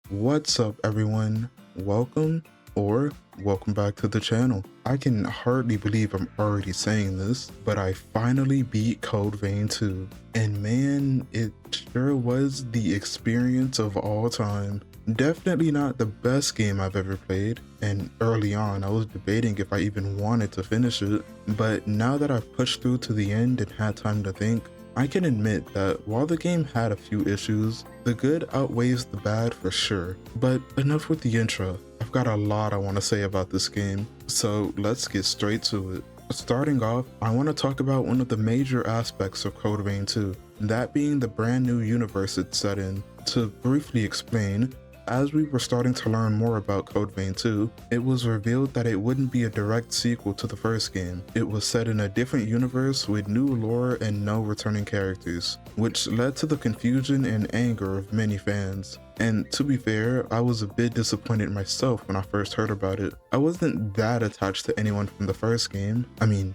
What's up, everyone? Welcome or welcome back to the channel. I can hardly believe I'm already saying this, but I finally beat Code Vein 2. And man, it sure was the experience of all time. Definitely not the best game I've ever played, and early on I was debating if I even wanted to finish it, but now that I've pushed through to the end and had time to think, I can admit that while the game had a few issues, the good outweighs the bad for sure. But enough with the intro. I've got a lot I want to say about this game, so let's get straight to it. Starting off, I want to talk about one of the major aspects of Code Vein 2, that being the brand new universe it's set in. To briefly explain, as we were starting to learn more about Code Vein 2, it was revealed that it wouldn't be a direct sequel to the first game. It was set in a different universe with new lore and no returning characters, which led to the confusion and anger of many fans. And to be fair, I was a bit disappointed myself when I first heard about it. I wasn't that attached to anyone from the first game,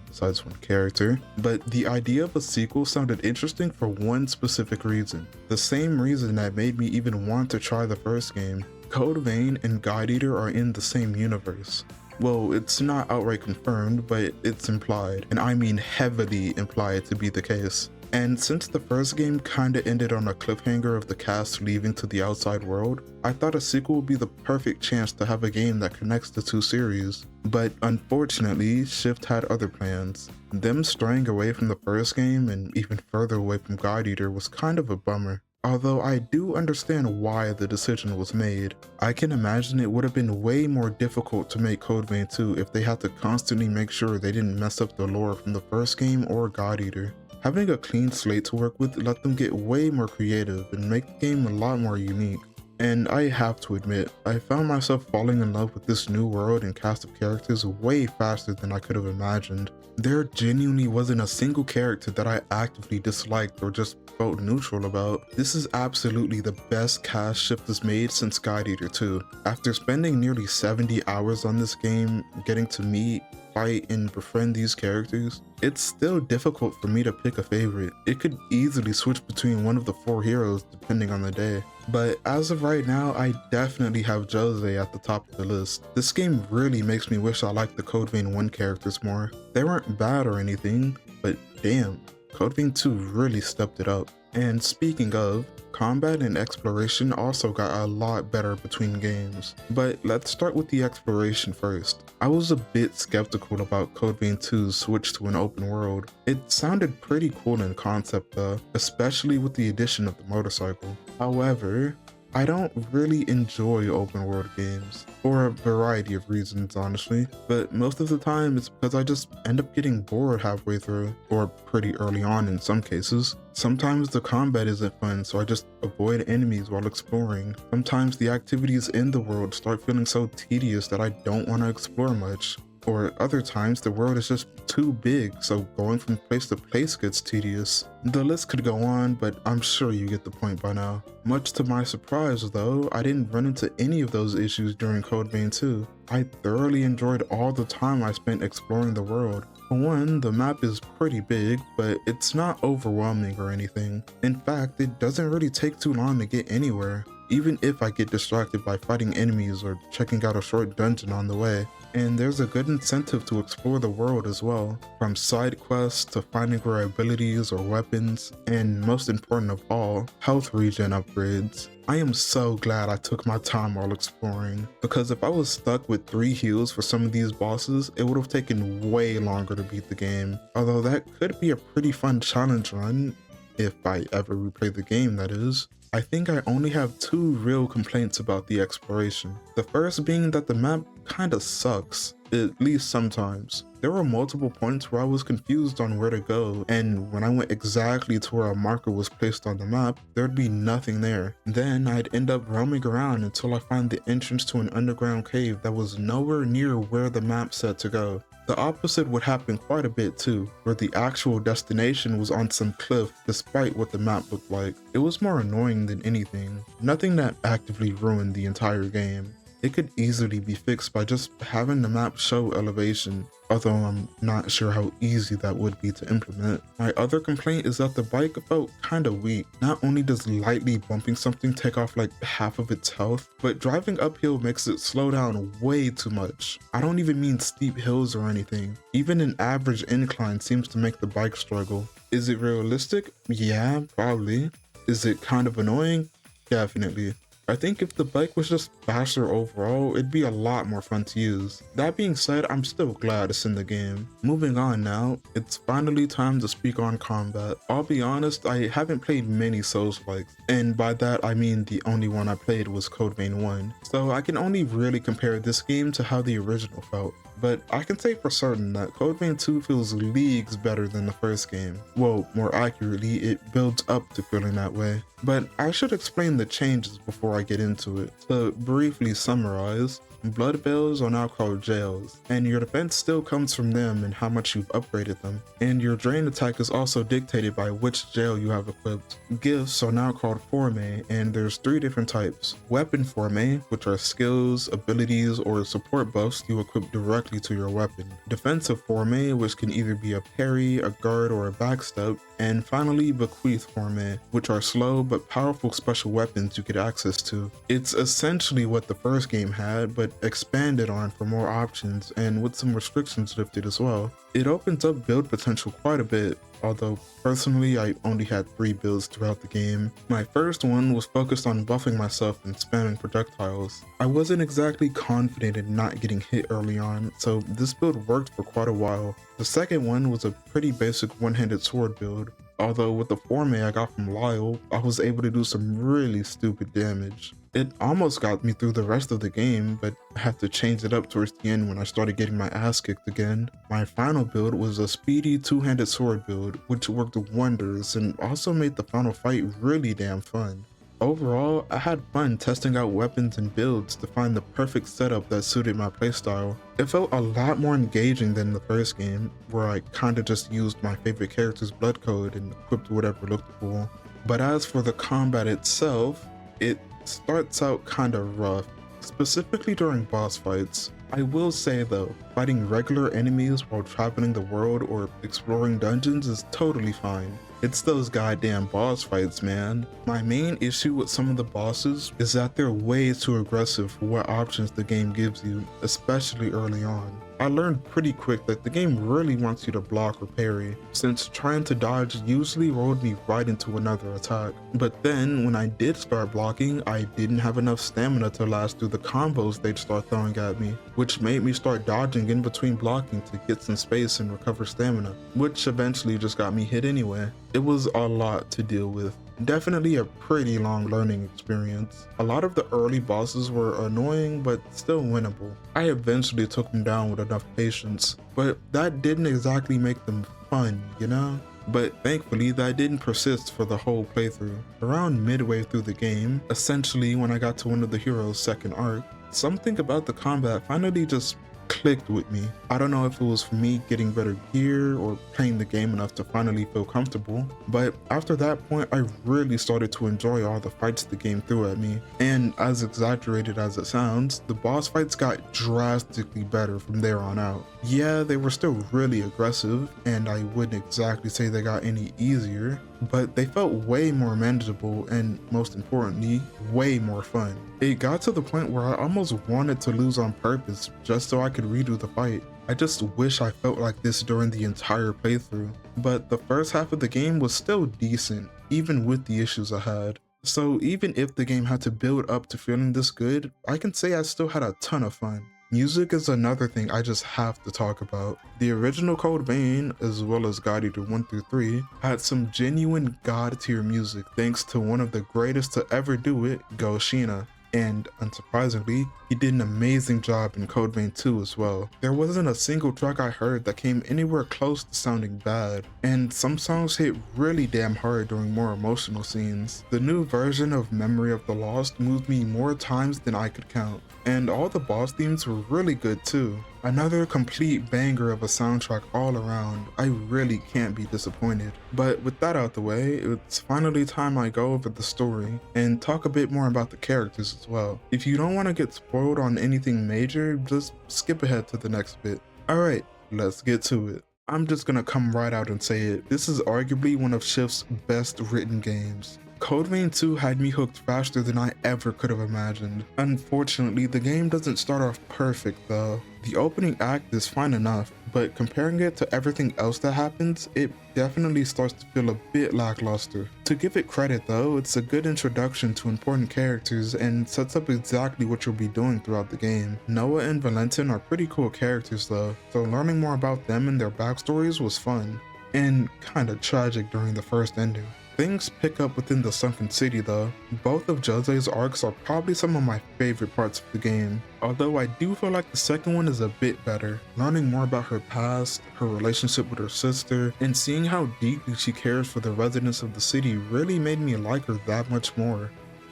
besides one character, but the idea of a sequel sounded interesting for one specific reason. The same reason that made me even want to try the first game. Code Vein and God Eater are in the same universe. Well, it's not outright confirmed, but it's implied, and I mean heavily implied to be the case. And since the first game kinda ended on a cliffhanger of the cast leaving to the outside world, I thought a sequel would be the perfect chance to have a game that connects the two series. But unfortunately, Shift had other plans. Them straying away from the first game and even further away from God Eater was kind of a bummer. Although I do understand why the decision was made. I can imagine it would have been way more difficult to make Code Vein 2 if they had to constantly make sure they didn't mess up the lore from the first game or God Eater. Having a clean slate to work with let them get way more creative and make the game a lot more unique. And I have to admit, I found myself falling in love with this new world and cast of characters way faster than I could have imagined. There genuinely wasn't a single character that I actively disliked or just felt neutral about. This is absolutely the best cast Shift has made since God Eater 2. After spending nearly 70 hours on this game, getting to meet, fight, and befriend these characters, it's still difficult for me to pick a favorite. It could easily switch between one of the four heroes depending on the day. But as of right now, I definitely have Jose at the top of the list. This game really makes me wish I liked the Code Vein 1 characters more. They weren't bad or anything, but damn, Code Vein 2 really stepped it up. And speaking of, combat and exploration also got a lot better between games. But let's start with the exploration first. I was a bit skeptical about Code Vein 2's switch to an open world. It sounded pretty cool in concept though, especially with the addition of the motorcycle. However, I don't really enjoy open world games, for a variety of reasons honestly, but most of the time it's because I just end up getting bored halfway through, or pretty early on in some cases. Sometimes the combat isn't fun, so I just avoid enemies while exploring. Sometimes the activities in the world start feeling so tedious that I don't want to explore much. Or other times the world is just too big, so going from place to place gets tedious. The list could go on, but I'm sure you get the point by now. Much to my surprise though, I didn't run into any of those issues during Code Vein 2. I thoroughly enjoyed all the time I spent exploring the world. For one, the map is pretty big, but it's not overwhelming or anything. In fact, it doesn't really take too long to get anywhere, even if I get distracted by fighting enemies or checking out a short dungeon on the way. And there's a good incentive to explore the world as well, from side quests to finding rare abilities or weapons, and most important of all, health regen upgrades. I am so glad I took my time while exploring, because if I was stuck with 3 heals for some of these bosses, it would have taken way longer to beat the game. Although that could be a pretty fun challenge run, if I ever replay the game that is. I think I only have 2 real complaints about the exploration. The first being that the map kinda sucks, at least sometimes. There were multiple points where I was confused on where to go, and when I went exactly to where a marker was placed on the map, there'd be nothing there. Then I'd end up roaming around until I found the entrance to an underground cave that was nowhere near where the map said to go. The opposite would happen quite a bit too, where the actual destination was on some cliff despite what the map looked like. It was more annoying than anything, nothing that actively ruined the entire game. It could easily be fixed by just having the map show elevation, although I'm not sure how easy that would be to implement. My other complaint is that the bike felt kinda weak. Not only does lightly bumping something take off like half of its health, but driving uphill makes it slow down way too much. I don't even mean steep hills or anything. Even an average incline seems to make the bike struggle. Is it realistic? Yeah, probably. Is it kind of annoying? Definitely. I think if the bike was just faster overall, it'd be a lot more fun to use. That being said, I'm still glad it's in the game. Moving on now, it's finally time to speak on combat. I'll be honest, I haven't played many Souls-likes, and by that I mean the only one I played was Code Vein 1, so I can only really compare this game to how the original felt. But I can say for certain that Code Vein 2 feels leagues better than the first game. Well, more accurately, it builds up to feeling that way. But I should explain the changes before I get into it. To briefly summarize, blood veils are now called jails, and your defense still comes from them and how much you've upgraded them. And your drain attack is also dictated by which jail you have equipped. Gifts are now called forme, and there's 3 different types. Weapon forme, which are skills, abilities, or support buffs you equip directly to your weapon. Defensive forme, which can either be a parry, a guard, or a backstep. And finally, bequeath forme, which are slow but powerful special weapons you get access to. It's essentially what the first game had, but expanded on for more options and with some restrictions lifted as well. It opens up build potential quite a bit, although personally I only had 3 builds throughout the game. My first one was focused on buffing myself and spamming projectiles. I wasn't exactly confident in not getting hit early on, so this build worked for quite a while. The second one was a pretty basic one-handed sword build, although with the forme I got from Lyle, I was able to do some really stupid damage. It almost got me through the rest of the game, but I had to change it up towards the end when I started getting my ass kicked again. My final build was a speedy two-handed sword build, which worked wonders and also made the final fight really damn fun. Overall, I had fun testing out weapons and builds to find the perfect setup that suited my playstyle. It felt a lot more engaging than the first game, where I kinda just used my favorite character's blood code and equipped whatever looked cool. But as for the combat itself, it starts out kinda rough, specifically during boss fights. I will say though, fighting regular enemies while traveling the world or exploring dungeons is totally fine. It's those goddamn boss fights, man. My main issue with some of the bosses is that they're way too aggressive for what options the game gives you, especially early on. I learned pretty quick that the game really wants you to block or parry, since trying to dodge usually rolled me right into another attack. But then, when I did start blocking, I didn't have enough stamina to last through the combos they'd start throwing at me, which made me start dodging in between blocking to get some space and recover stamina, which eventually just got me hit anyway. It was a lot to deal with. Definitely a pretty long learning experience. A lot of the early bosses were annoying, but still winnable. I eventually took them down with enough patience, but that didn't exactly make them fun, you know? But thankfully that didn't persist for the whole playthrough. Around midway through the game, essentially when I got to one of the hero's second arc, something about the combat finally just clicked with me. I don't know if it was for me getting better gear or playing the game enough to finally feel comfortable, but after that point I really started to enjoy all the fights the game threw at me. And as exaggerated as it sounds, the boss fights got drastically better from there on out. Yeah, they were still really aggressive, and I wouldn't exactly say they got any easier, but they felt way more manageable and, most importantly, way more fun. It got to the point where I almost wanted to lose on purpose just so I could redo the fight. I just wish I felt like this during the entire playthrough, but the first half of the game was still decent, even with the issues I had. So even if the game had to build up to feeling this good, I can say I still had a ton of fun. Music is another thing I just have to talk about. The original Code Vein, as well as God Eater 1 through 3, had some genuine god tier music thanks to one of the greatest to ever do it, Go Shiina. And unsurprisingly, he did an amazing job in Code Vein 2 as well. There wasn't a single track I heard that came anywhere close to sounding bad, and some songs hit really damn hard during more emotional scenes. The new version of Memory of the Lost moved me more times than I could count, and all the boss themes were really good too. Another complete banger of a soundtrack all around. I really can't be disappointed. But with that out the way, it's finally time I go over the story and talk a bit more about the characters as well. If you don't want to get spoiled on anything major, just skip ahead to the next bit. Alright, let's get to it. I'm just gonna come right out and say it. This is arguably one of Shift's best written games. Code Vein 2 had me hooked faster than I ever could have imagined. Unfortunately, the game doesn't start off perfect though. The opening act is fine enough, but comparing it to everything else that happens, it definitely starts to feel a bit lackluster. To give it credit though, it's a good introduction to important characters and sets up exactly what you'll be doing throughout the game. Noah and Valentin are pretty cool characters though, so learning more about them and their backstories was fun, and kinda tragic during the first ending. Things pick up within the Sunken City though. Both of Jose's arcs are probably some of my favorite parts of the game, although I do feel like the second one is a bit better. Learning more about her past, her relationship with her sister, and seeing how deeply she cares for the residents of the city really made me like her that much more.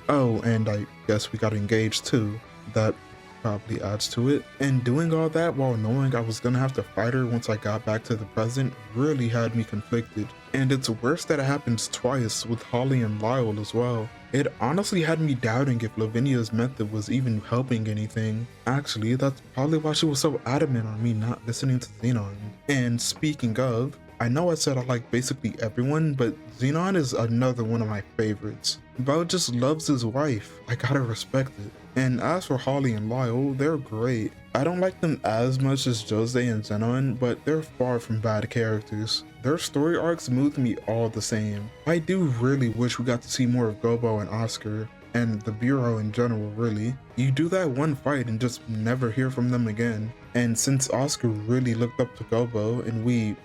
Oh, and I guess we got engaged too. That probably adds to it. And doing all that while knowing I was gonna have to fight her once I got back to the present really had me conflicted. And it's worse that it happens twice with Holly and Lyle as well. It honestly had me doubting if Lavinia's method was even helping anything. Actually, that's probably why she was so adamant on me not listening to Xenon. And speaking of, I know I said I like basically everyone, but Xenon is another one of my favorites. Val just loves his wife. I gotta respect it. And as for Holly and Lyle, they're great. I don't like them as much as Jose and Zenon, but they're far from bad characters. Their story arcs moved me all the same. I do really wish we got to see more of Gobo and Oscar, and the Bureau in general really. You do that one fight and just never hear from them again. And since Oscar really looked up to Gobo and we,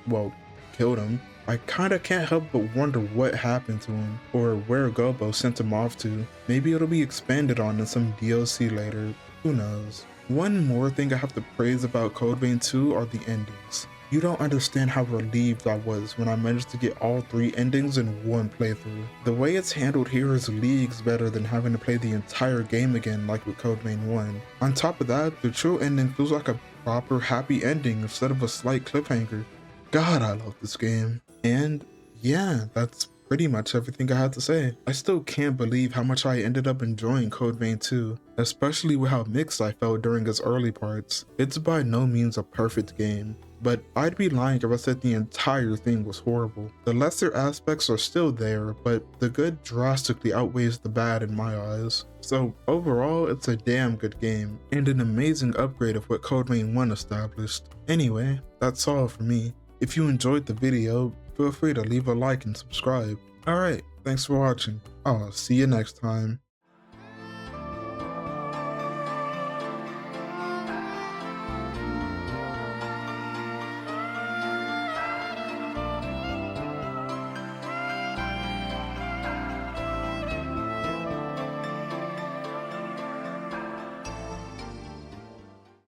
well, killed him, I kinda can't help but wonder what happened to him, or where Gobo sent him off to. Maybe it'll be expanded on in some DLC later, who knows. One more thing I have to praise about Code Vein 2 are the endings. You don't understand how relieved I was when I managed to get all 3 endings in one playthrough. The way it's handled here is leagues better than having to play the entire game again like with Code Vein 1. On top of that, the true ending feels like a proper happy ending instead of a slight cliffhanger. God, I love this game. And yeah, that's pretty much everything I had to say. I still can't believe how much I ended up enjoying Code Vein 2, especially with how mixed I felt during its early parts. It's by no means a perfect game, but I'd be lying if I said the entire thing was horrible. The lesser aspects are still there, but the good drastically outweighs the bad in my eyes. So overall, it's a damn good game, and an amazing upgrade of what Code Vein 1 established. Anyway, that's all for me. If you enjoyed the video, feel free to leave a like and subscribe. Alright, thanks for watching. I'll see you next time.